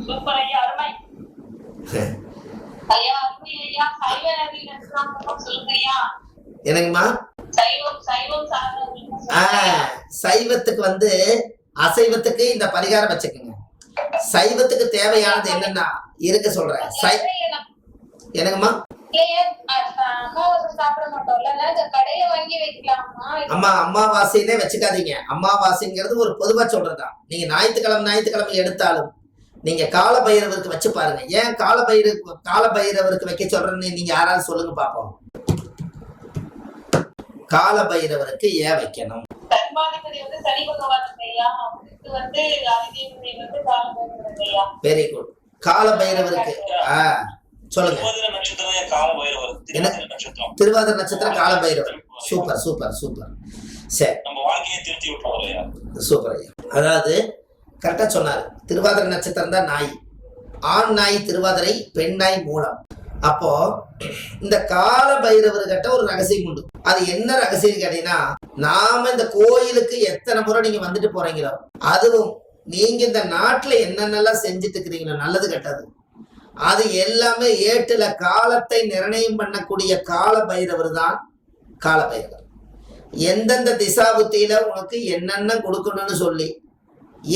Super ஐயா, அருமை ஐயா, அருமை ஐயா. சைவ நெறியில சொல்லுங்க ஐயா. எனக்குமா சைவம் சைவம் சைவத்துக்கு வந்து அசைவத்துக்கு இந்த பரிகாரம் வச்சுக்கோங்க. சைவத்துக்கு தேவையானது என்னன்னா இருக்க சொல்றேன். எனக்குமா அம்மா அமாவாசைன்னே வச்சுக்காதீங்க. அமாவாசைங்கிறது ஒரு பொதுவா சொல்றதுதான். நீங்க ஞாயிற்றுக்கிழமை எடுத்தாலும் நீங்க கால பைரவருக்கு வச்சு பாருங்க. ஏன் கால பைரவருக்கு வைக்க சொல்றேன்னு நீங்க யாராவது சொல்லுங்க பாப்போம். கால பைரவருக்கு ஏன் வைக்கணும்? Very good. கால பைரவருக்கு சொல்லுங்க. திருவாதிரை நட்சத்திரம் கால பைரவர். Super super super. சரி, சூப்பர் ஐயா. அதாவது கரெக்டா சொன்னாரு. திருவாதிரை நட்சத்திரம் தான் நாய். ஆண் நாய் திருவாதிரை, பெண் நாய் மூலம். அப்போ இந்த கால பைரவர்கிட்ட ஒரு ரகசியம் உண்டு. அது என்ன ரகசியம் கேட்டீங்கன்னா, நாம இந்த கோயிலுக்கு எத்தனை முறை நீங்க வந்துட்டு போறீங்களோ, அதுவும் நீங்க இந்த நாட்டுல என்னென்னலாம் செஞ்சுட்டு இருக்கிறீங்களோ நல்லது கெட்டது, அது எல்லாமே ஏட்டுல காலத்தை நிர்ணயம் பண்ணக்கூடிய கால பைரவர் தான் கால பைரவர். எந்தெந்த திசா புத்தியில உனக்கு என்னென்ன கொடுக்கணும்னு சொல்லி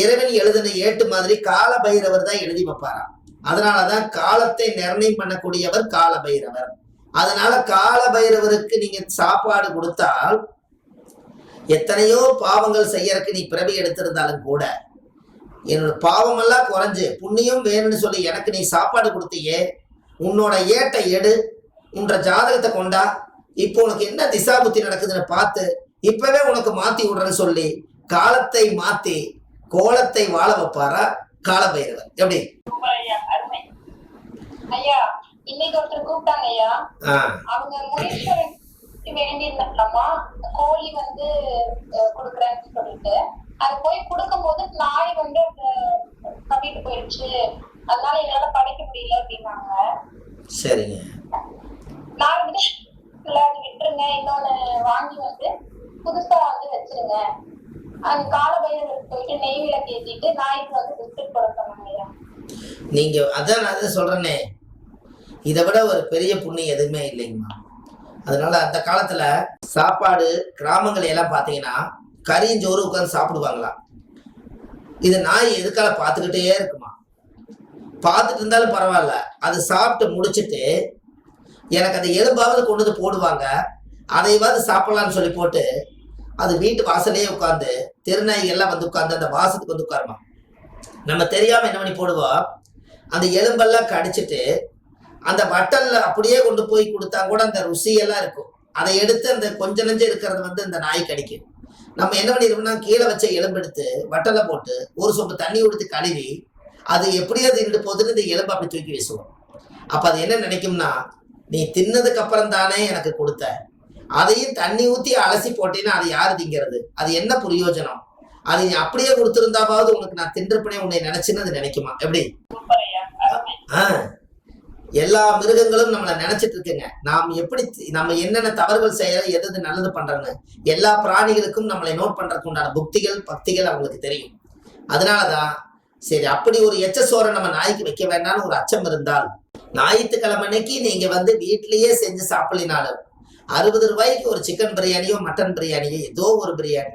இறைவன் எழுதின ஏட்டு மாதிரி கால பைரவர் தான் எழுதி வைப்பாராம். அதனாலதான் காலத்தை நிர்ணயம் பண்ணக்கூடியவர் கால பைரவர். அதனால கால பைரவருக்கு நீங்க சாப்பாடு கொடுத்தால், எத்தனையோ பாவங்கள் செய்யறதுக்கு நீ பிறவி எடுத்திருந்தாலும் கூட என்னோட பாவமெல்லாம் குறைஞ்சு புண்ணியம் வேணும்னு சொல்லி எனக்கு நீ சாப்பாடு கொடுத்தியே, உன்னோட ஏட்டை எடு, உன்ற ஜாதகத்தை கொண்டா, இப்போ உனக்கு என்ன திசா புத்தி நடக்குதுன்னு பார்த்து இப்பவே உனக்கு மாத்தி விடுறேன்னு சொல்லி காலத்தை மாத்தி கோலத்தை வாழ வைப்பாரா கால பைரவர். எப்படி ஐயா? இன்னைக்கு ஒருத்தர் கூப்பிட்டாங்க ஐயா. அவங்க முயற்சி வேண்டியிருந்தாமா, கோழி வந்து கொடுக்குறேன்னு சொல்லிட்டு அது போய் கொடுக்கும் போது நாய் வந்து கட்டிட்டு போயிடுச்சு, அதனால என்னால படைக்க முடியல அப்படின்னாங்க. சரிங்க, நான் வந்து அது விட்டுருங்க, இன்னொன்னு வாங்கி வந்து புதுசா வந்து வச்சிருங்க. அது கால பைரவருக்கு போயிட்டு நெய் விளக்கு ஏற்றிட்டு நாய்க்கு வந்து பிஸ்கட் போட சொன்னாங்க ஐயா. நீங்க அதான் நான் சொல்றேனே, இதை விட ஒரு பெரிய புண்ணியம் எதுவுமே இல்லைங்கம்மா. அதனால அந்த காலத்துல சாப்பாடு கிராமங்கள் எல்லாம் பாத்தீங்கன்னா கறிஞ்சோறு உட்காந்து சாப்பிடுவாங்களாம். இது நாய் எதுக்கால பார்த்துக்கிட்டே இருக்குமா. பார்த்துட்டு இருந்தாலும் பரவாயில்ல, அது சாப்பிட்டு முடிச்சுட்டு எனக்கு அந்த எலும்பாவது கொண்டு வந்து போடுவாங்க, அதைவாது சாப்பிடலான்னு சொல்லி போட்டு அது வீட்டு வாசலே உட்காந்து தெருநாய் எல்லாம் வந்து உட்காந்து அந்த வாசத்துக்கு வந்து உட்காருமா. நம்ம தெரியாம என்ன பண்ணி போடுவோம், அந்த எலும்பெல்லாம் கடிச்சிட்டு அந்த வட்டல்ல அப்படியே கொண்டு போய் கொடுத்தா கூட அந்த ருசியெல்லாம் இருக்கும். அதை எடுத்து அந்த கொஞ்ச நெஞ்சம் இருக்கிறது வந்து அந்த நாய் கடிக்கும். நம்ம என்ன பண்ணிருக்கோம்னா, கீழே வச்ச எலும்பு எடுத்து வட்டலை போட்டு ஒரு சொம்பு தண்ணி கொடுத்து கழுவி அது எப்படியோ தின்னு போதுன்னு இந்த எலும்பு அப்படி தூக்கி வீசுவோம். அப்ப அது என்ன நினைக்கும்னா, நீ தின்னதுக்கு அப்புறம் தானே எனக்கு கொடுத்த, அதையும் தண்ணி ஊத்தி அலசி போட்டேன்னா அது யாரு திங்கிறது, அது என்ன பிரயோஜனம், அது நீ அப்படியே கொடுத்துருந்தாவது உனக்கு நான் தின்றப்பனே உன்னை நினைச்சுன்னு அது நினைக்குமா. எப்படி எல்லா மிருகங்களும் நம்மளை நினைச்சிட்டு இருக்குங்க, நாம் எப்படி நம்ம என்னென்ன தவறுகள் செய்யறோம், எது நல்லது பண்றோன்னு எல்லா பிராணிகளுக்கும் நம்மளை நோட் பண்றதுக்கு உண்டான புக்திகள் பக்திகள் அவங்களுக்கு தெரியும். அதனாலதான் சரி, அப்படி ஒரு எச்ச சோறை நம்ம நாய்க்கு வைக்க வேண்டாம்னு ஒரு அச்சம் இருந்தால், ஞாயிற்றுக்கிழமை அன்னைக்கு நீங்க வந்து வீட்லயே செஞ்சு சாப்பிடலினாலும் 60 ரூபாய்க்கு ஒரு சிக்கன் பிரியாணியோ மட்டன் பிரியாணியோ ஏதோ ஒரு பிரியாணி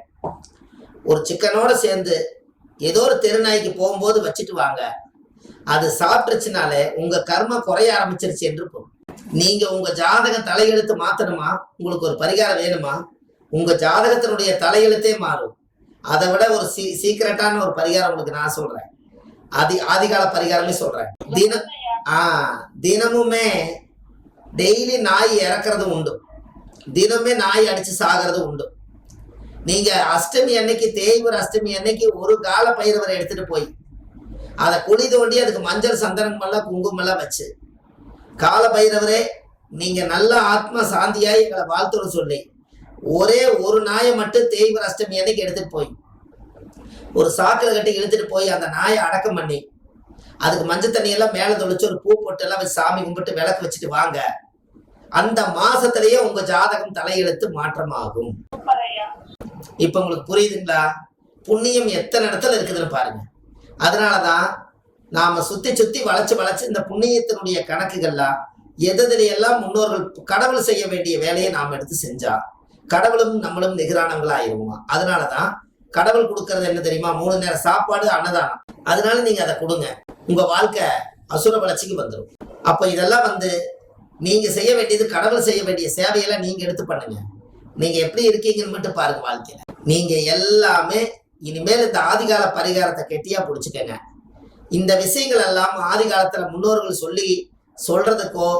ஒரு சிக்கனோட சேர்ந்து ஏதோ ஒரு தெருநாய்க்கு போகும்போது வச்சுட்டு வாங்க. அது சாப்பிட்டுருச்சுனாலே உங்க கர்ம குறைய ஆரம்பிச்சிருச்சு என்று நீங்க உங்க ஜாதகம் தலையெழுத்து மாத்தணுமா, உங்களுக்கு ஒரு பரிகாரம் வேணுமா, உங்க ஜாதகத்தினுடைய தலையெழுத்தே மாறும். அதை விட ஒரு சீக்கிரட்டான ஒரு பரிகாரம் உங்களுக்கு நான் சொல்றேன். ஆதிகால பரிகாரமே சொல்றேன். தினமுமே டெய்லி நாய் இறக்குறது உண்டு, தினமே நாய் அடிச்சு சாகிறது உண்டு. நீங்க அஷ்டமி அன்னைக்கு, தேய்பிறை அஷ்டமி அன்னைக்கு ஒரு கால பைரவரை எடுத்துட்டு போய் அதை குழி தோண்டி அதுக்கு மஞ்சள் சந்தனம் எல்லாம் குங்குமம் எல்லாம் வச்சு, கால பைரவரே நீங்க நல்ல ஆத்ம சாந்தியாய் எங்களை வாழ்த்துன்னு சொல்லி ஒரே ஒரு நாயை மட்டும் தேய்பிறை அஷ்டமி அன்னைக்கு எடுத்துட்டு போய் ஒரு சாக்கில் கட்டி இழுத்துட்டு போய் அந்த நாயை அடக்கம் பண்ணி அதுக்கு மஞ்சள் தண்ணி எல்லாம் மேல தொளிச்சு ஒரு பூ போட்டு எல்லாம் வச்சு சாமி கும்பிட்டு விளக்கு வச்சுட்டு வாங்க. அந்த மாசத்திலேயே உங்க ஜாதகம் தலையெழுத்து மாற்றமாகும். இப்ப உங்களுக்கு புரியுதுங்களா? புண்ணியம் எத்தனை இடத்துல இருக்குதுன்னு பாருங்க. அதனாலதான் நாம சுத்தி சுத்தி வளைச்சு வளைச்சு இந்த புண்ணியத்தினுடைய கணக்குகள்லாம் எதுலையெல்லாம் முன்னோர்கள் கடவுள் செய்ய வேண்டிய வேலையை நாம் எடுத்து செஞ்சா கடவுளும் நம்மளும் நிகரானவங்களா ஆயிருவோமா. அதனாலதான் கடவுள் கொடுக்கறது என்ன தெரியுமா? 3 நேரம் சாப்பாடு, அன்னதானம். அதனால நீங்க அதை கொடுங்க, உங்க வாழ்க்கை அசுர வளர்ச்சிக்கு வந்துடும். அப்ப இதெல்லாம் நீங்க செய்ய வேண்டியது, கடவுள் செய்ய வேண்டிய சேவையெல்லாம் நீங்க எடுத்து பண்ணுங்க. நீங்க எப்படி இருக்கீங்கன்னு மட்டும் பாருங்க வாழ்க்கையில. நீங்க எல்லாமே இனிமேல் இந்த ஆதிகால பரிகாரத்தை கெட்டியா பிடிச்சுக்கங்க. இந்த விஷயங்கள் எல்லாம் ஆதி காலத்துல முன்னோர்கள் சொல்றதுக்கோ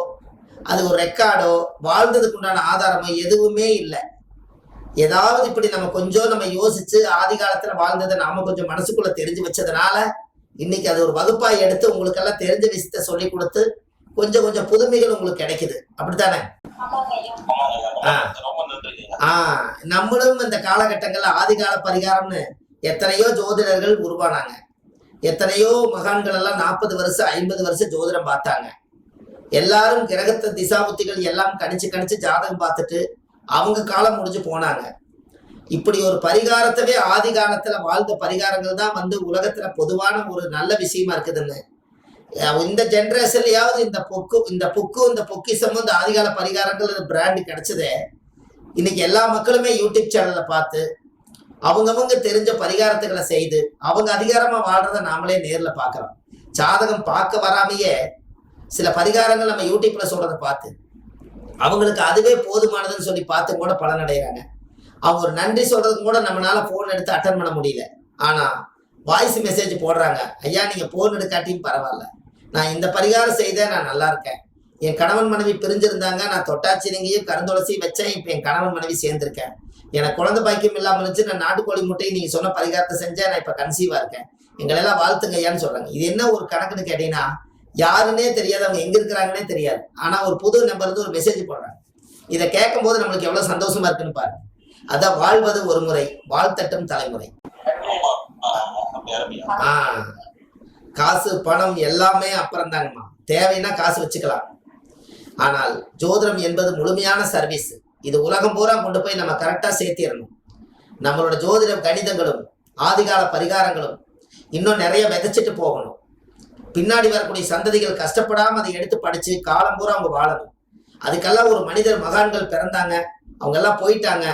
அது ஒரு ரெக்கார்டோ வாழ்ந்ததுக்கு உண்டான ஆதாரமோ எதுவுமே இல்லை. ஏதாவது இப்படி நம்ம யோசிச்சு ஆதி காலத்துல வாழ்ந்ததை நாம கொஞ்சம் மனசுக்குள்ள தெரிஞ்சு வச்சதுனால இன்னைக்கு அது ஒரு வகுப்பாய் எடுத்து உங்களுக்கு எல்லாம் தெரிஞ்ச விஷயத்த சொல்லி கொடுத்து கொஞ்சம் கொஞ்சம் புதுமைகள் உங்களுக்கு கிடைக்குது. அப்படித்தானே? நம்மளும் இந்த காலகட்டங்கள்ல ஆதிகால பரிகாரம்னு எத்தனையோ ஜோதிடர்கள் உருவானாங்க. எத்தனையோ மகான்கள் எல்லாம் 40 வருஷம் 50 வருஷம் ஜோதிடம் பார்த்தாங்க. எல்லாரும் கிரகத்தை திசாபுத்திகள் எல்லாம் கணிச்சு ஜாதகம் பார்த்துட்டு அவங்க காலம் முடிஞ்சு போனாங்க. இப்படி ஒரு பரிகாரத்தவே ஆதி காலத்துல வாழ்ந்த பரிகாரங்கள் தான் உலகத்துல பொதுவான ஒரு நல்ல விஷயமா இருக்குதுன்னு இந்த ஜென்ரேஷன்லயாவது இந்த பொக்கிசமும் இந்த ஆதிகால பரிகாரங்கள் பிராண்ட் கிடைச்சதே. இன்னைக்கு எல்லா மக்களுமே யூடியூப் சேனல்ல பார்த்து அவங்கவங்க தெரிஞ்ச பரிகாரத்துகளை செய்து அவங்க அதிகாரமா வாழ்றத நாமளே நேர்ல பாக்குறோம். ஜாதகம் பார்க்க வராமையே சில பரிகாரங்கள் நம்ம யூடியூப்ல சொல்றதை பார்த்து அவங்களுக்கு அதுவே போதுமானதுன்னு சொல்லி பார்த்து கூட பலன் அடைகிறாங்க. அவங்க ஒரு நன்றி சொல்றதுக்கு கூட நம்மளால போன் எடுத்து அட்டன் பண்ண முடியல. ஆனா வாய்ஸ் மெசேஜ் போடுறாங்க, ஐயா நீங்க போன் எடுக்காட்டியும் பரவாயில்ல, நான் இந்த பரிகாரம் செய்தேன், நான் நல்லா இருக்கேன். என் கணவன் மனைவி பிரிஞ்சிருந்தாங்க, நான் தொட்டாச்சினிங்கையும் கருந்துளசியும் வச்சேன், இப்ப என் கணவன் மனைவி சேர்ந்திருக்கேன். எனக்கு குழந்தை பாக்கியம் இல்லாமல் இருந்துச்சு, நான் நாட்டுக்கோழி முட்டையை நீங்க சொன்ன பரிகாரத்தை செஞ்சேன், நான் இப்ப கன்சீவா இருக்கேன், எங்களெல்லாம் வாழ்த்துங்க ஐயான்னு சொல்றாங்க. இது என்ன ஒரு கணக்குன்னு கேட்டீங்கன்னா யாருன்னே தெரியாது, அவங்க எங்க இருக்கிறாங்கன்னே தெரியாது. ஆனா ஒரு புது நம்பர் இருந்து ஒரு மெசேஜ் போடுறாங்க. இதை கேட்கும் போது நம்மளுக்கு எவ்வளவு சந்தோஷமா இருக்குன்னு பாருங்க. அதான் வாழ்வது ஒரு முறை, வாழ்த்தட்டும் தலைமுறை. காசு பணம் எல்லாமே அப்புறம் தாங்கம்மா, தேவைன்னா காசு வச்சுக்கலாம். ஆனால் ஜோதிடம் என்பது முழுமையான சர்வீஸ். இது உலகம் பூரா கொண்டு போய் நம்ம கரெக்டா சேர்த்திடணும். நம்மளோட ஜோதிடம் கணிதங்களும் ஆதிகால பரிகாரங்களும் இன்னும் நிறைய விதைச்சிட்டு போகணும். பின்னாடி வரக்கூடிய சந்ததிகள் கஷ்டப்படாம அதை எடுத்து படிச்சு காலம் பூரா அவங்க வாழணும். அதுக்கெல்லாம் ஒரு மனிதர் மகான்கள் பிறந்தாங்க, அவங்க எல்லாம் போயிட்டாங்க,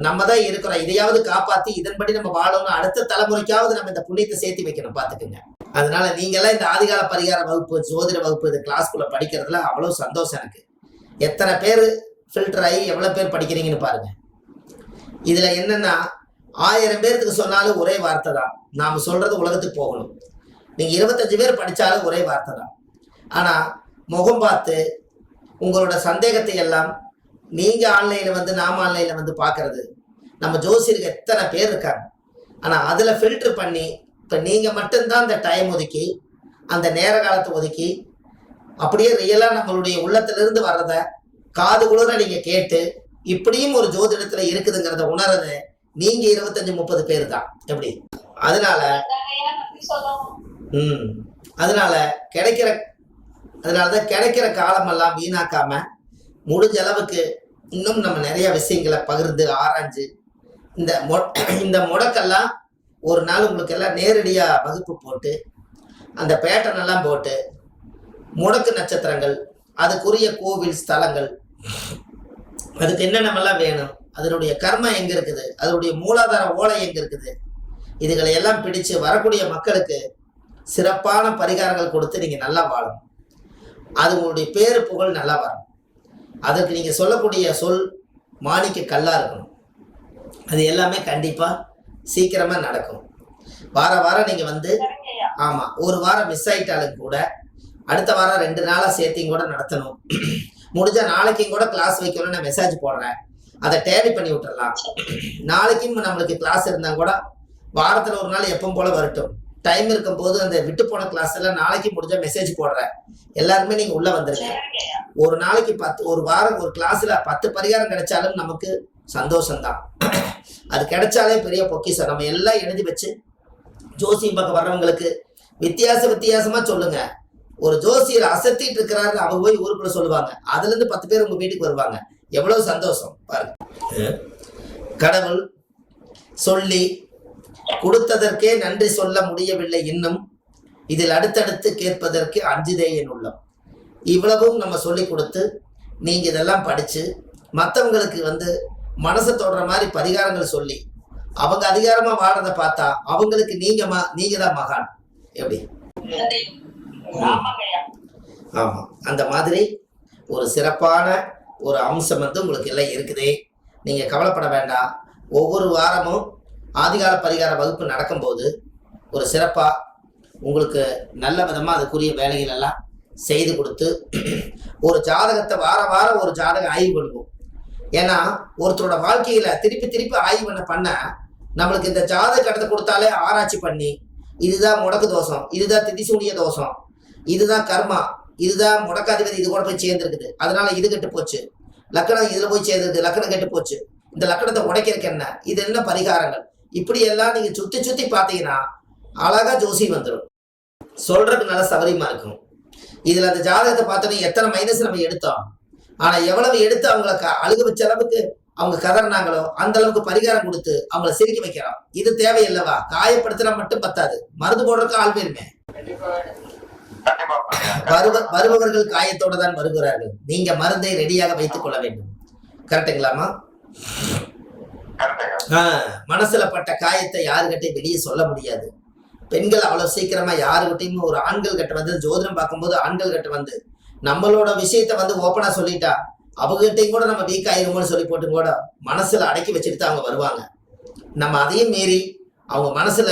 நம்ம தான் இருக்கிறோம். இதையாவது காப்பாத்தி இதன்படி நம்ம வாழணும். அடுத்த தலைமுறைக்காவது நம்ம இந்த புண்ணியத்தை சேர்த்து வைக்கணும், பாத்துக்குங்க. அதனால நீங்க எல்லாம் இந்த ஆதிகால பரிகார வகுப்பு, ஜோதிட வகுப்பு, இது கிளாஸ்குள்ள படிக்கிறதுல அவ்வளவு சந்தோஷம் எனக்கு. எத்தனை பேர் ஃபில்டர் ஆகி எவ்வளவு பேர் படிக்கிறீங்கன்னு பாருங்க. இதுல என்னன்னா 1000 பேருக்கு சொன்னாலும் ஒரே வார்த்தை தான், நாம சொல்றது உலகத்துக்கு போகணும். நீங்க 25 பேர் படிச்சாலும் ஒரே வார்த்தை தான். ஆனா முகம் பார்த்து உங்களோட சந்தேகத்தை எல்லாம் நீங்க ஆன்லைன்ல நாம ஆன்லைன்ல பாக்குறது, நம்ம ஜோசியருக்கு எத்தனை பேர் இருக்காங்க. ஆனா அதுல ஃபில்டர் பண்ணி இப்ப நீங்க மட்டும்தான் அந்த டைம் ஒதுக்கி அந்த நேர காலத்தை ஒதுக்கி அப்படியே ரியலா நம்மளுடைய உள்ளத்திலிருந்து வர்றத காது குளிர நீங்க கேட்டு இப்படியும் ஒரு ஜோதிடத்துல இருக்குதுங்கிறத உணர்றது நீங்க 25-30 பேர் தான். எப்படி? அதனாலதான் கிடைக்கிற காலமெல்லாம் வீணாக்காம முடிஞ்ச அளவுக்கு இன்னும் நம்ம நிறைய விஷயங்களை பகிர்ந்து ஆராய்ஞ்சு இந்த முடக்கெல்லாம் ஒரு நாள் உங்களுக்கு எல்லாம் நேரடியா வகுப்பு போட்டு அந்த பேட்டர்ன் எல்லாம் போட்டு முடக்கு நட்சத்திரங்கள், அதுக்குரிய கோவில் ஸ்தலங்கள், அதுக்கு என்னென்னலாம் வேணும், அதனுடைய கர்மம் எங்க இருக்குது, அதனுடைய மூலாதார ஓலை எங்க இருக்குது, இதுகளை எல்லாம் பிடிச்சு வரக்கூடிய மக்களுக்கு சிறப்பான பரிகாரங்கள் கொடுத்து நீங்க நல்லா வாழணும். அது உங்களுடைய பேரு புகழ் நல்லா வரும். அதற்கு நீங்க சொல்லக்கூடிய சொல் மாணிக்க கல்லா இருக்கணும். அது எல்லாமே கண்டிப்பா சீக்கிரமா நடக்கும். வாரம் நீங்க ஆமா, ஒரு வாரம் மிஸ் ஆயிட்டாலும் கூட அடுத்த வாரம் 2 நாளா சேர்த்தியும் கூட நடத்தணும். முடிஞ்சா நாளைக்கும் கூட கிளாஸ் வைக்கணும்னு நான் மெசேஜ் போடுறேன், அதை டேலி பண்ணி விட்டுறலாம். நாளைக்கும் நம்மளுக்கு கிளாஸ் இருந்தா கூட வாரத்துல ஒரு நாள் எப்பவும் போல வரட்டும். டைம் இருக்கும் போது அந்த விட்டு போன கிளாஸ் எல்லாம் நாளைக்கு முடிஞ்சா மெசேஜ் போடுறேன். எல்லாருமே நீங்க உள்ள வந்துருங்க. ஒரு நாளைக்கு ஒரு வாரம் ஒரு கிளாஸ்ல 10 பரிகாரம் கிடைச்சாலும் நமக்கு சந்தோஷம்தான். அது கிடைச்சாலே பெரிய பொக்கிஷம். நம்ம எல்லாம் எழுதி வச்சு ஜோசியம் பார்க்க வர்றவங்களுக்கு வித்தியாசமா சொல்லுங்க. ஒரு ஜோசியர் அசத்திட்டு இருக்கிறாரு, அவங்க போய் ஊருக்குள்ள சொல்லுவாங்க, அதுல இருந்து 10 பேர் உங்க வீட்டுக்கு வருவாங்க. எவ்வளவு சந்தோஷம் பாருங்க. கடவுள் சொல்லி கொடுத்ததற்கே நன்றி சொல்ல முடியவில்லை இன்னும், இதில் அடுத்தடுத்து கேட்பதற்கு அஞ்சுதே என் உள்ளம். இவ்வளவும் நம்ம சொல்லி கொடுத்து நீங்க இதெல்லாம் படிச்சு மற்றவங்களுக்கு மனசை தொடுற மாதிரி பரிகாரங்கள் சொல்லி அவங்க அதிகாரமா வாழறதை பார்த்தா அவங்களுக்கு நீங்க தான் மகான். எப்படி? ஆமா, அந்த மாதிரி ஒரு சிறப்பான ஒரு அம்சம் உங்களுக்கு எல்லாம் இருக்குதே. நீங்க கவலைப்பட வேண்டாம். ஒவ்வொரு வாரமும் ஆதிகால பரிகார வகுப்பு நடக்கும்போது ஒரு சிறப்பா உங்களுக்கு நல்ல விதமா அதுக்குரிய வேலைகள் எல்லாம் செய்து கொடுத்து ஒரு ஜாதகத்தை வாரம் ஒரு ஜாதகம் ஆய்வு பண்ணுவோம். ஏன்னா ஒருத்தரோட வாழ்க்கையில திருப்பி ஆய்வு பண்ண நம்மளுக்கு இந்த ஜாதக கடத்தை கொடுத்தாலே ஆராய்ச்சி பண்ணி இதுதான் முடக்கு தோஷம், இதுதான் திதிசூனிய தோஷம், இதுதான் கர்மா, இதுதான் முடக்காதிபதி இது கூட போய் சேர்ந்துருக்குது, அதனால இது கெட்டு போச்சு, லக்கணம் இதுல போய் சேர்ந்துருக்கு, லக்கணம் கெட்டு போச்சு, இந்த லக்கணத்தை உடைக்கிறதுக்கு என்ன, இது என்ன பரிகாரங்கள், இப்படி எல்லாம் நீங்க சுத்தி பார்த்தீங்கன்னா அழகா ஜோசி வந்துடும். சொல்றதுக்கு நல்ல சௌகரியமா இருக்கும். இதுல அந்த ஜாதகத்தை பார்த்தோன்னே எத்தனை மைனஸ் நம்ம எடுத்தோம், ஆனா எவ்வளவு எடுத்து அவங்கள அழுக வச்ச அளவுக்கு அவங்க கதறினாங்களோ அந்த அளவுக்கு பரிகாரம் கொடுத்து அவங்கள சிரிக்க வைக்கிறோம். இது தேவையில்லவா? காயப்படுத்துறா மட்டும் பத்தாது, மருந்து போடுறதுக்கு ஆள் வேணுமே. வருபவர்கள் காயத்தோட தான் வருகிறார்கள். நீங்க மருந்தை ரெடியாக வைத்துக் கொள்ள வேண்டும். கரெக்டுங்களாமா? மனசுல பட்ட காயத்தை யாருகிட்டையும் வெளியே சொல்ல முடியாது. பெண்கள் அவ்வளவு சீக்கிரமா யாருகிட்டையும் ஒரு ஆண்கள் கிட்ட ஜோதிடம் பார்க்கும்போது ஆண்கள் கிட்ட நம்மளோட விஷயத்த ஓப்பனா சொல்லிட்டா அவங்ககிட்டையும் கூட நம்ம வீக் ஆயிருமோன்னு சொல்லி போட்டு கூட மனசுல அடக்கி வச்சுட்டு அவங்க வருவாங்க. நம்ம அதையும் மீறி அவங்க மனசுல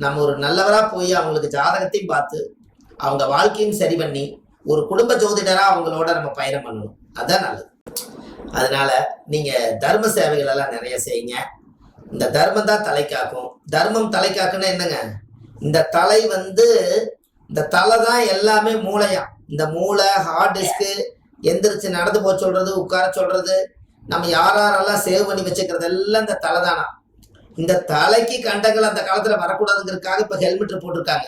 நம்ம ஒரு நல்லவரா போய் அவங்களுக்கு ஜாதகத்தையும் பார்த்து அவங்க வாழ்க்கையும் சரி பண்ணி ஒரு குடும்ப ஜோதிடரா அவங்களோட நம்ம பயணம் பண்ணணும். அதுதான் நல்லது. அதனால நீங்க தர்ம சேவைகள் எல்லாம் நிறைய செய்யுங்க. இந்த தர்மம் தான் தலை காக்கும். தர்மம் தலை காக்குன்னா என்னங்க? இந்த தலை இந்த தலை தான் எல்லாமே மூளையா. இந்த மூளை, ஹார்ட் டிஸ்க்கு, எந்திரிச்சு நடந்து போக சொல்றது, உட்கார சொல்றது, நம்ம யாரெல்லாம் சேவ் பண்ணி வச்சுக்கிறது எல்லாம் இந்த தலை தானா. இந்த தலைக்கு கண்டங்கள் அந்த காலத்துல வரக்கூடாதுங்கிறதுக்காக இப்ப ஹெல்மெட் போட்டிருக்காங்க.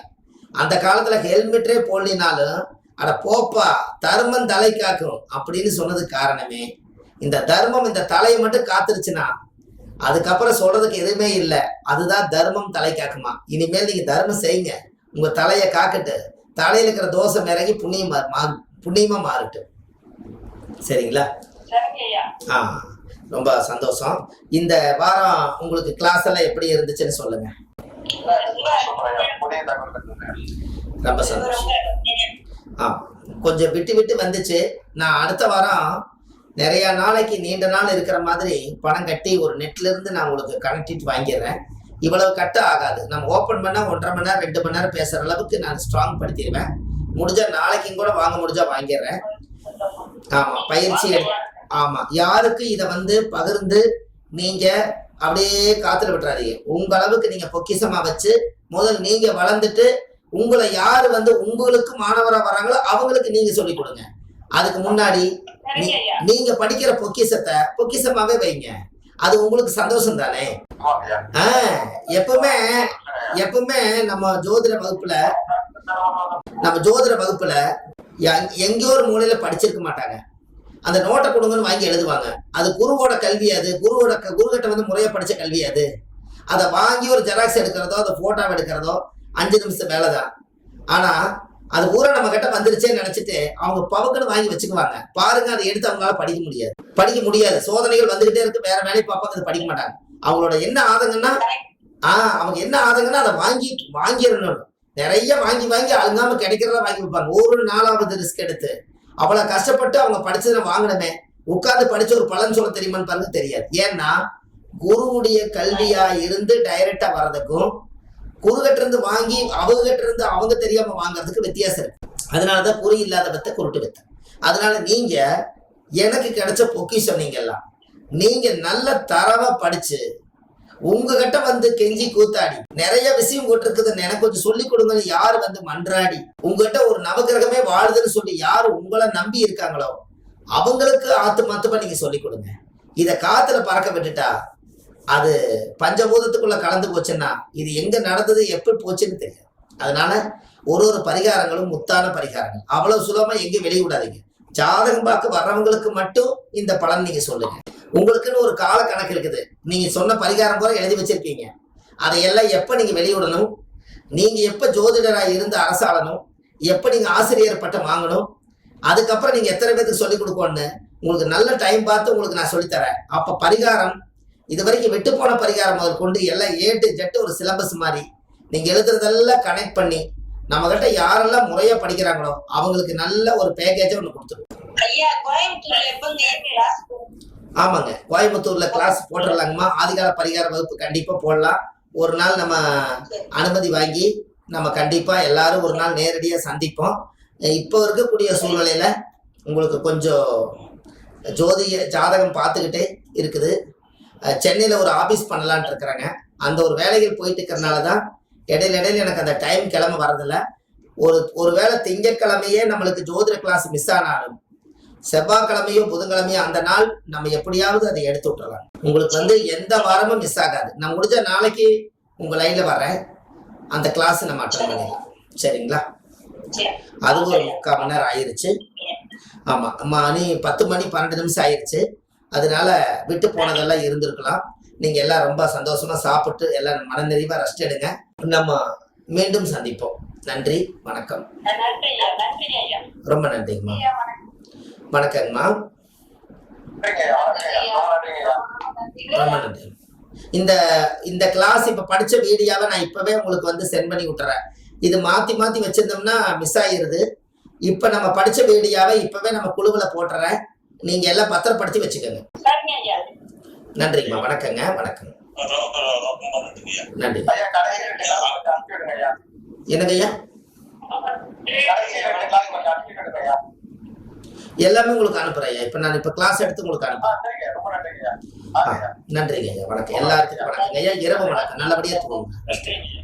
அந்த காலத்துல ஹெல்மெட்டே போடலினாலும் அட போப்பா தர்மம் தலை காக்கும் அப்படின்னு சொன்னதுக்கு காரணமே இந்த தர்மம் இந்த தலையை மட்டும் காத்துருச்சுன்னா அதுக்கப்புறம் சொல்றதுக்கு எதுவுமே இல்லை. அதுதான் தர்மம் தலை காக்குமா. இனிமேல் நீங்க தர்மம் செய்யுங்க, உங்க தலையை காக்கட்டு, தலையில இருக்கிற தோஷம் இறங்கி புண்ணியமா மாறட்டும். சரிங்களா? ரொம்ப சந்தோஷம். இந்த வாரம் உங்களுக்கு கிளாஸ் எல்லாம் எப்படி இருந்துச்சுன்னு சொல்லுங்க. ரொம்ப சந்தோஷம். கொஞ்சம் விட்டு வந்துச்சு. நான் அடுத்த வாரம் நிறைய நாளைக்கு நீண்ட நாள் இருக்கிற மாதிரி பணம் கட்டி ஒரு நெட்ல இருந்து நான் உங்களுக்கு கனெக்டிவிட்டி வாங்கிடுறேன். இவ்வளவு கட்ட ஆகாது. நம்ம ஓப்பன் பண்ணா 1.5 மணி நேரம் 2 மணி நேரம் பேசுற அளவுக்கு நான் ஸ்ட்ராங் படுத்திடுவேன். முடிஞ்சா நாளைக்கும் கூட வாங்க முடிஞ்சா வாங்கிடுறேன். ஆமா, பயிற்சி. ஆமா, யாருக்கு இதை பகிர்ந்து நீங்க அப்படியே காத்துல விட்டுறாதீங்க. உங்க அளவுக்கு நீங்க பொக்கிஷமா வச்சு முதல் நீங்க வளர்ந்துட்டு உங்களை யாரு உங்களுக்கு மாணவரா வராங்களோ அவங்களுக்கு நீங்க சொல்லி கொடுங்க. அதுக்கு முன்னாடி நீங்க படிக்கிற பொக்கிஷத்தை பொக்கிஷமாவே வைங்க. அது உங்களுக்கு சந்தோஷம் தானே. எப்பவுமே நம்ம ஜோதிட வகுப்புல எங்கேயோ ஒரு மூலையில படிச்சிருக்க மாட்டாங்க. அந்த நோட்டை கொடுங்கன்னு வாங்கி எழுதுவாங்க. அது குருவோட கல்வி. அது குருகிட்ட முறையா படிச்ச கல்வி. அதை வாங்கி ஒரு ஜெராக்ஸ் எடுக்கிறதோ அதை போட்டோவை எடுக்கிறதோ 5 நிமிஷம் வேலைதான். ஆனா அது பூரா நம்ம கிட்ட வந்துருச்சேன்னு நினைச்சிட்டு அவங்க பவக்குன்னு வாங்கி வச்சுக்குவாங்க. பாருங்க, அதை எடுத்து அவங்களால படிக்க முடியாது. சோதனைகள் வந்துகிட்டே இருக்கு, வேற வேலையை பார்ப்பாங்க, அதை படிக்க மாட்டாங்க. அவங்களோட என்ன ஆதங்கன்னா அதை வாங்கிடணும். நிறைய வாங்கி அழுங்காம கிடைக்கிறதா வாங்கி வைப்பாங்க. ஒரு 4வது ரிஸ்க் எடுத்து அவ்வளவு கஷ்டப்பட்டு அவங்க படிச்சதை வாங்கினமே உட்கார்ந்து படிச்ச ஒரு பலன் சொல்ல தெரியுமான்னு பாருங்க, தெரியாது. ஏன்னா குருவுடைய கல்வியா இருந்து டைரக்டா வர்றதுக்கும் குருகிட்ட இருந்து வாங்கி அவங்ககிட்ட இருந்து அவங்க தெரியாம வாங்குறதுக்கு வித்தியாசம் இருக்கு. அதனாலதான் குறி இல்லாத வித்தை குருட்டு வித்தை. அதனால நீங்க எனக்கு கிடைச்ச பொக்கிஷம் நீங்க நல்ல தரவா படிச்சு உங்ககிட்ட கெஞ்சி கூத்தாடி நிறைய விஷயம் போட்டிருக்குதுன்னு எனக்கு கொஞ்சம் சொல்லி கொடுங்கன்னு யாரு மன்றாடி உங்ககிட்ட ஒரு நவகிரகமே வாழுதுன்னு சொல்லி யாரு உங்களை நம்பி இருக்காங்களோ அவங்களுக்கு ஆத்துமாத்தமா நீங்க சொல்லி கொடுங்க. இத காத்துல பறக்க விட்டுட்டா அது பஞ்சபூதத்துக்குள்ள கலந்து போச்சுன்னா இது எங்க நடந்தது எப்படி போச்சுன்னு தெரியாது. அதனால ஒரு பரிகாரங்களும் முத்தான பரிகாரங்கள். அவ்வளவு சுலபமா எங்கேயும் வெளியே விடாதீங்க. ஜாதகம் பார்க்க வர்றவங்களுக்கு மட்டும் இந்த பலன் நீங்க சொல்லுங்க. உங்களுக்குன்னு ஒரு கால கணக்கு இருக்குது. நீங்க சொன்ன பரிகாரம் போல எழுதி வச்சிருக்கீங்க. அதையெல்லாம் எப்ப நீங்க வெளியிடணும், நீங்க எப்ப ஜோதிடரா இருந்து அரசாளணும், எப்ப நீங்க ஆசிரியர் பட்டம் வாங்கணும், அதுக்கப்புறம் நீங்க எத்தனை பேருக்கு சொல்லிக் கொடுக்கணும்னு உங்களுக்கு நல்ல டைம் பார்த்து உங்களுக்கு நான் சொல்லித்தரேன். அப்ப பரிகாரம் இது வரைக்கும் விட்டு போன பரிகாரம் முதல் கொண்டு எல்லாம் ஏட்டு ஜெட்டு ஒரு சிலபஸ் மாதிரி நீங்க எழுதுறதெல்லாம் கனெக்ட் பண்ணி நம்ம கிட்ட யாரெல்லாம் முறையா படிக்கிறாங்களோ அவங்களுக்கு நல்ல ஒரு பேக்கேஜை ஒன்று கொடுத்துருவோம். ஆமாங்க, கோயம்புத்தூர்ல கிளாஸ் போட்டுடலாங்கம்மா. ஆதிகால பரிகார வகுப்பு கண்டிப்பா போடலாம். ஒரு நாள் நம்ம அனுமதி வாங்கி நம்ம கண்டிப்பா எல்லாரும் ஒரு நாள் நேரடியா சந்திப்போம். இப்போ இருக்கக்கூடிய சூழ்நிலையில உங்களுக்கு கொஞ்சம் ஜாதகம் பார்த்துக்கிட்டே இருக்குது. சென்னையில் ஒரு ஆஃபீஸ் பண்ணலான்ட்டு இருக்கிறாங்க. அந்த ஒரு வேலைகள் போயிட்டு இருக்கிறனால தான் இடையில எனக்கு அந்த டைம் கிளம்ப வரதில்ல. ஒரு வேளை திங்கட்கிழமையே நம்மளுக்கு ஜோதிட கிளாஸ் மிஸ் ஆனாலும் செவ்வாய்க்கிழமையோ புதன்கிழமையோ அந்த நாள் நம்ம எப்படியாவது அதை எடுத்து விட்டுறலாம். உங்களுக்கு எந்த வாரமும் மிஸ் ஆகாது. நான் முடிஞ்ச நாளைக்கு உங்க லைன்ல வரேன், அந்த கிளாஸ் நம்ம அட்டன் பண்ணிடலாம். சரிங்களா? அது ஒரு 3/4 மணி நேரம் ஆயிருச்சு. ஆமா, மணி 10 மணி 12 நிமிஷம் ஆயிருச்சு. அதனால விட்டு போனதெல்லாம் இருந்திருக்கலாம். நீங்க எல்லாம் ரொம்ப சந்தோஷமா சாப்பிட்டு எல்லாம் மனநிறைவா ரெஸ்ட் எடுங்க. நம்ம மீண்டும் சந்திப்போம். நன்றி, வணக்கம். ரொம்ப நன்றிங்கம்மா. வணக்கங்கம்மா. ரொம்ப நன்றி. இந்த கிளாஸ் இப்ப படிச்ச வீடியோவை நான் இப்பவே உங்களுக்கு சென்ட் பண்ணி விட்டுறேன். இது மாத்தி வச்சிருந்தோம்னா மிஸ் ஆயிருது. இப்ப நம்ம படிச்ச வீடியோவை இப்பவே நம்ம குழுவுல போட்டுறேன். நீங்க எல்லாம் பத்திரப்படுத்தி வச்சுக்கோங்க. நன்றிங்கம்மா. வணக்கங்க. வணக்கம். நன்றி. என்னங்கய்யா? எல்லாமே உங்களுக்கு அனுப்புறேன். இப்ப நான் கிளாஸ் எடுத்து உங்களுக்கு அனுப்புறேன். நன்றிங்க ஐயா. வணக்கம். எல்லாருக்கும் வணக்கம் ஐயா. இரவு வணக்கம். நல்லபடியா தூங்குங்க.